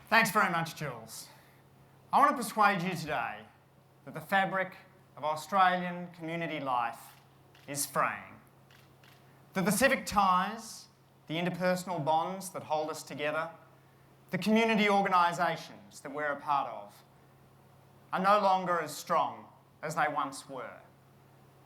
Thanks very much, Jules. I want to persuade you today that the fabric of Australian community life is fraying. That the civic ties, the interpersonal bonds that hold us together, the community organisations that we're a part of, are no longer as strong as they once were.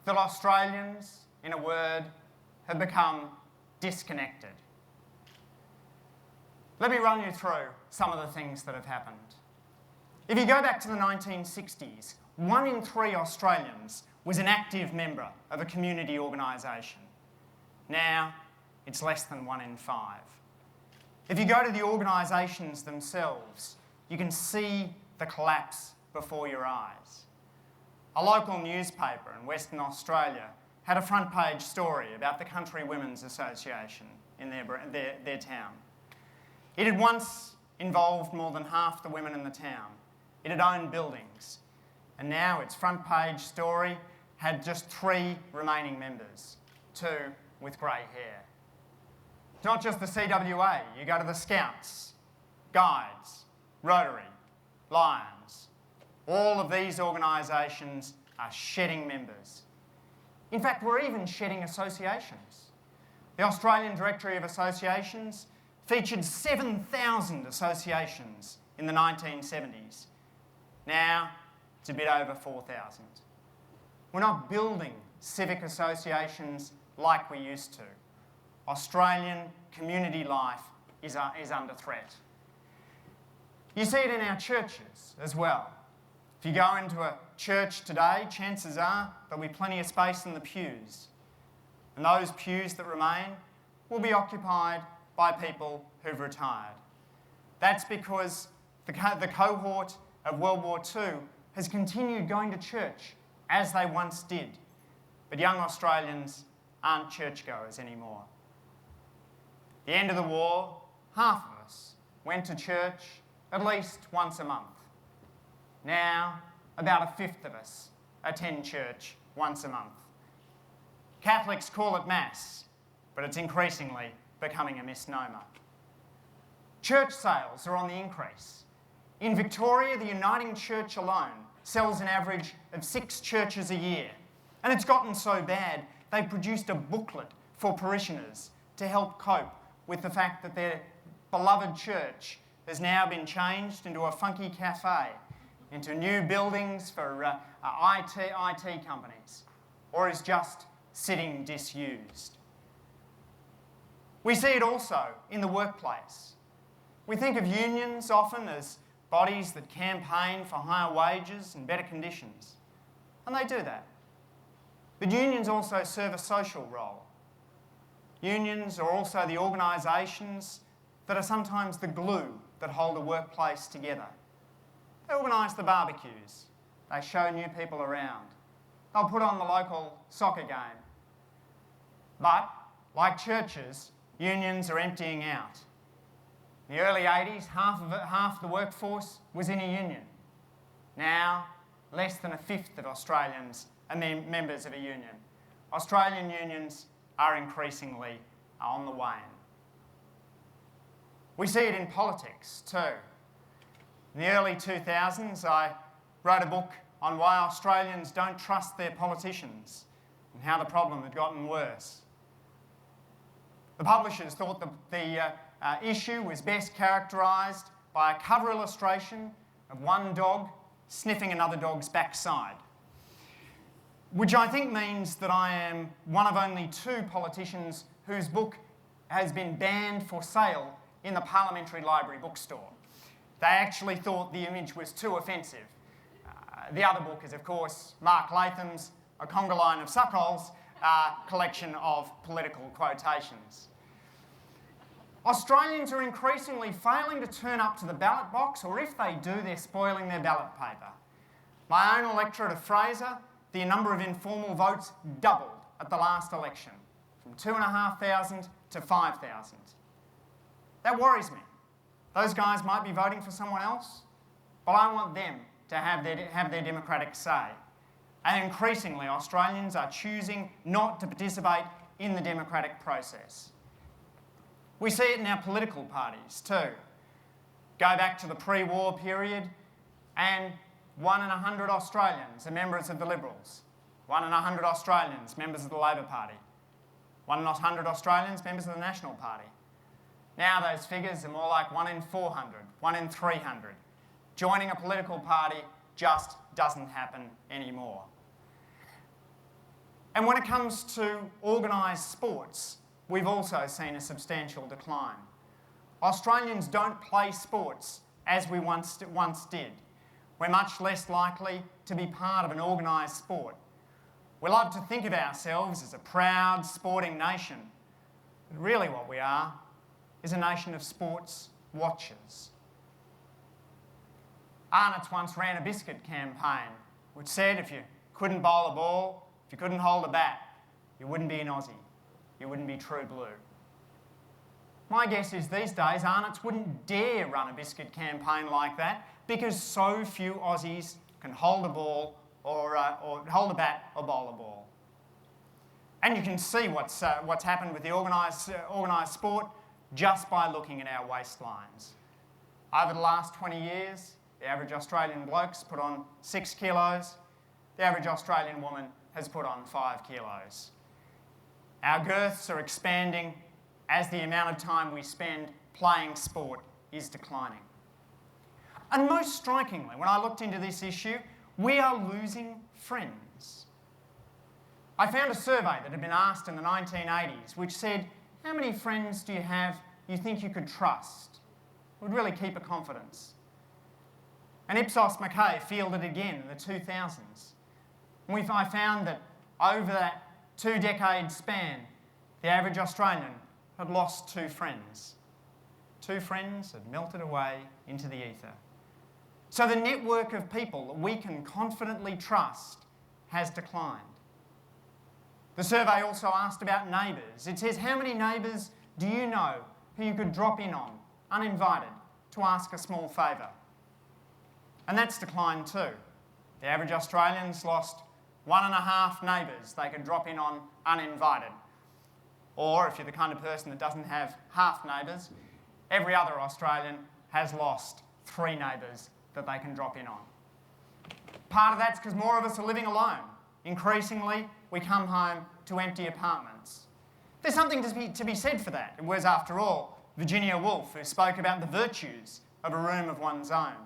That Australians, in a word, have become disconnected. Let me run you through some of the things that have happened. If you go back to the 1960s, 1 in 3 Australians was an active member of a community organisation. Now, it's less than 1 in 5. If you go to the organisations themselves, you can see the collapse before your eyes. A local newspaper in Western Australia had a front page story about the Country Women's Association in their town. It had once involved more than half the women in the town. It had owned buildings. And now its front page story had just 3 remaining members, 2 with grey hair. It's not just the CWA. You go to the Scouts, Guides, Rotary, Lions. All of these organisations are shedding members. In fact, we're even shedding associations. The Australian Directory of Associations featured 7,000 associations in the 1970s. Now, it's a bit over 4,000. We're not building civic associations like we used to. Australian community life is under threat. You see it in our churches as well. If you go into a church today, chances are there'll be plenty of space in the pews. And those pews that remain will be occupied by people who've retired. That's because the cohort of World War II has continued going to church as they once did. But young Australians aren't churchgoers anymore. At the end of the war, half of us went to church at least once a month. Now, about a fifth of us attend church once a month. Catholics call it Mass, but it's increasingly becoming a misnomer. Church sales are on the increase. In Victoria, the Uniting Church alone sells an average of 6 churches a year. And it's gotten so bad, they've produced a booklet for parishioners to help cope with the fact that their beloved church has now been changed into a funky cafe, into new buildings for IT companies, or is just sitting disused. We see it also in the workplace. We think of unions often as bodies that campaign for higher wages and better conditions, and they do that. But unions also serve a social role. Unions are also the organisations that are sometimes the glue that hold a workplace together. They organise the barbecues. They show new people around. They'll put on the local soccer game. But, like churches, unions are emptying out. In the early 80s, half the workforce was in a union. Now, less than a fifth of Australians are members of a union. Australian unions are increasingly on the wane. We see it in politics too. In the early 2000s, I wrote a book on why Australians don't trust their politicians and how the problem had gotten worse. The publishers thought the issue was best characterised by a cover illustration of one dog sniffing another dog's backside, which I think means that I am one of only 2 politicians whose book has been banned for sale in the Parliamentary Library bookstore. They actually thought the image was too offensive. The other book is, of course, Mark Latham's A Conga Line of Suckholes, collection of political quotations. Australians are increasingly failing to turn up to the ballot box, or if they do, they're spoiling their ballot paper. My own electorate of Fraser, the number of informal votes doubled at the last election, from 2,500 to 5,000. That worries me. Those guys might be voting for someone else, but I want them to have their democratic say. And increasingly, Australians are choosing not to participate in the democratic process. We see it in our political parties too. Go back to the pre-war period, and 1 in 100 Australians are members of the Liberals. 1 in 100 Australians, members of the Labor Party. 1 in 100 Australians, members of the National Party. Now those figures are more like 1 in 400, 1 in 300. Joining a political party just doesn't happen anymore. And when it comes to organised sports, we've also seen a substantial decline. Australians don't play sports as we once did. We're much less likely to be part of an organised sport. We love to think of ourselves as a proud sporting nation, but really what we are is a nation of sports watchers. Arnott's once ran a biscuit campaign which said if you couldn't bowl a ball, if you couldn't hold a bat, you wouldn't be an Aussie. You wouldn't be true blue. My guess is these days Arnott's wouldn't dare run a biscuit campaign like that because so few Aussies can hold a ball or hold a bat or bowl a ball. And you can see what's happened with the organised sport just by looking at our waistlines. Over the last 20 years, the average Australian bloke's put on 6 kilos. The average Australian woman has put on 5 kilos. Our girths are expanding as the amount of time we spend playing sport is declining. And most strikingly, when I looked into this issue, we are losing friends. I found a survey that had been asked in the 1980s which said, how many friends do you have you think you could trust? Would really keep a confidence. And Ipsos Mackay fielded again in the 2000s. And I found that over that 2-decade span, the average Australian had lost 2 friends. 2 friends had melted away into the ether. So the network of people that we can confidently trust has declined. The survey also asked about neighbours. It says, how many neighbours do you know who you could drop in on, uninvited, to ask a small favour? And that's declined too. The average Australian's lost 1.5 neighbours they could drop in on uninvited. Or, if you're the kind of person that doesn't have half neighbours, every other Australian has lost 3 neighbours that they can drop in on. Part of that's because more of us are living alone. Increasingly, we come home to empty apartments. There's something to be said for that. It was, after all, Virginia Woolf who spoke about the virtues of a room of one's own.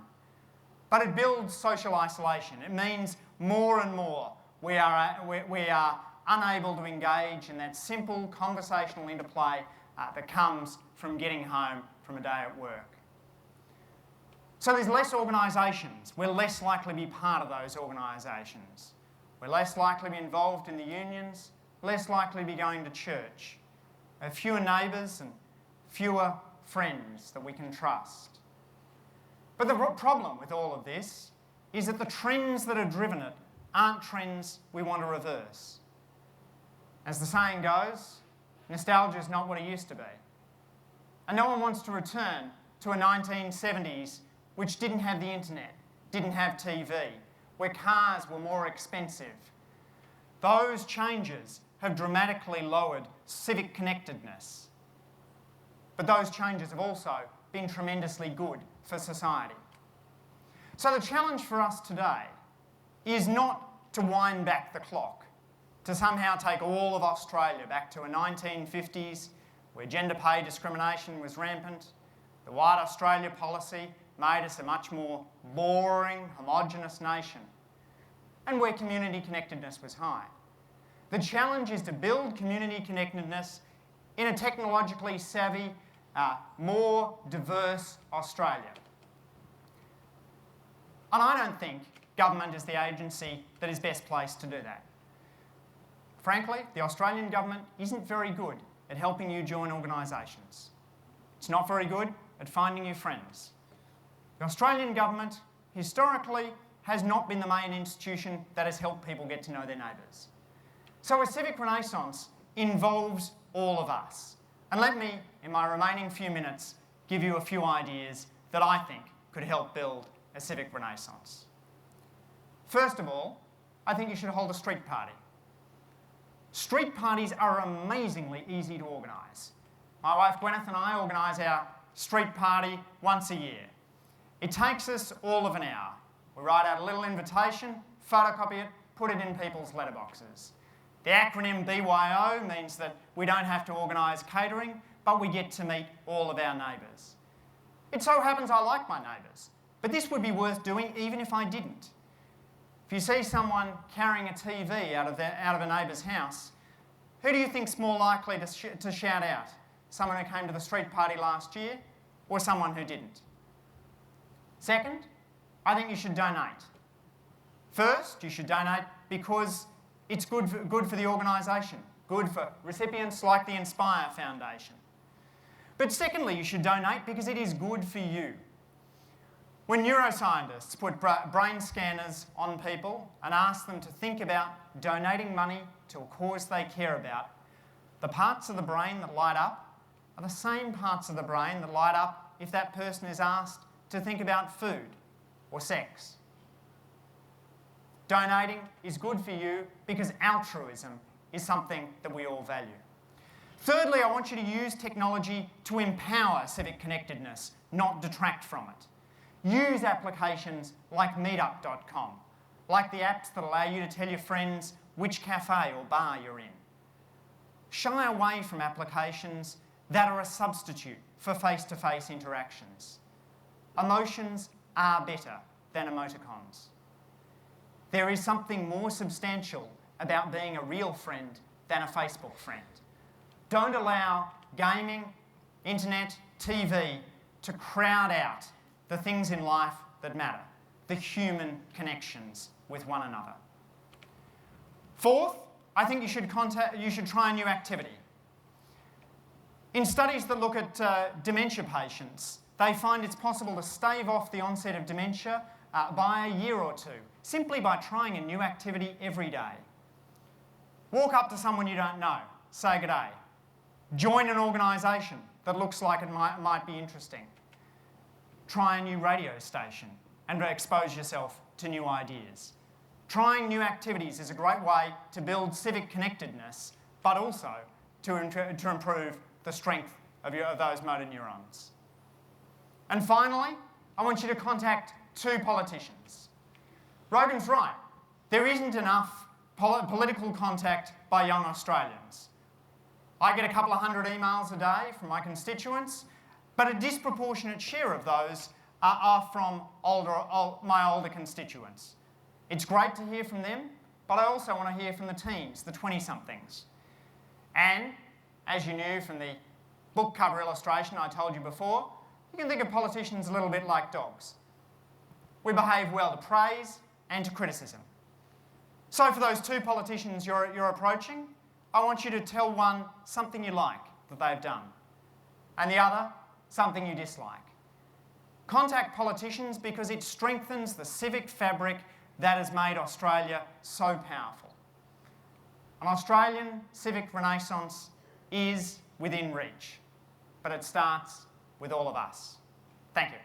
But it builds social isolation. It means more and more we are unable to engage in that simple conversational interplay that comes from getting home from a day at work. So there's less organisations. We're less likely to be part of those organisations. We're less likely to be involved in the unions, less likely to be going to church. We have fewer neighbours and fewer friends that we can trust. But the problem with all of this is that the trends that have driven it aren't trends we want to reverse. As the saying goes, nostalgia is not what it used to be. And no one wants to return to a 1970s which didn't have the internet, didn't have TV, where cars were more expensive. Those changes have dramatically lowered civic connectedness. But those changes have also been tremendously good for society. So the challenge for us today is not to wind back the clock, to somehow take all of Australia back to a 1950s where gender pay discrimination was rampant, the White Australia policy made us a much more boring, homogenous nation, and where community connectedness was high. The challenge is to build community connectedness in a technologically savvy, more diverse Australia. And I don't think government is the agency that is best placed to do that. Frankly, the Australian government isn't very good at helping you join organisations. It's not very good at finding you friends. The Australian government, historically, has not been the main institution that has helped people get to know their neighbours. So a civic renaissance involves all of us. And let me, in my remaining few minutes, give you a few ideas that I think could help build a civic renaissance. First of all, I think you should hold a street party. Street parties are amazingly easy to organise. My wife Gwyneth and I organise our street party once a year. It takes us all of an hour. We write out a little invitation, photocopy it, put it in people's letterboxes. The acronym BYO means that we don't have to organise catering, but we get to meet all of our neighbours. It so happens I like my neighbours, but this would be worth doing even if I didn't. If you see someone carrying a TV out of a neighbour's house, who do you think's more likely to shout out? Someone who came to the street party last year or someone who didn't? Second, I think you should donate. First, you should donate because it's good for the organisation, good for recipients like the Inspire Foundation. But secondly, you should donate because it is good for you. When neuroscientists put brain scanners on people and ask them to think about donating money to a cause they care about, the parts of the brain that light up are the same parts of the brain that light up if that person is asked to think about food or sex. Donating is good for you because altruism is something that we all value. Thirdly, I want you to use technology to empower civic connectedness, not detract from it. Use applications like meetup.com, like the apps that allow you to tell your friends which cafe or bar you're in. Shy away from applications that are a substitute for face-to-face interactions. Emotions are better than emoticons. There is something more substantial about being a real friend than a Facebook friend. Don't allow gaming, internet, TV to crowd out the things in life that matter, the human connections with one another. Fourth, I think you should try a new activity. In studies that look at dementia patients, they find it's possible to stave off the onset of dementia by a year or two, simply by trying a new activity every day. Walk up to someone you don't know, say good day. Join an organisation that looks like it might be interesting. Try a new radio station and expose yourself to new ideas. Trying new activities is a great way to build civic connectedness, but also to improve the strength of those motor neurons. And finally, I want you to contact 2 politicians. Rogan's right. There isn't enough political contact by young Australians. I get a couple of hundred emails a day from my constituents, but a disproportionate share of those are from my older constituents. It's great to hear from them, but I also want to hear from the teens, the 20-somethings. And, as you knew from the book cover illustration I told you before, you can think of politicians a little bit like dogs. We behave well to praise and to criticism. So for those 2 politicians you're approaching, I want you to tell one something you like that they've done, and the other something you dislike. Contact politicians because it strengthens the civic fabric that has made Australia so powerful. An Australian civic renaissance is within reach, but it starts with all of us. Thank you.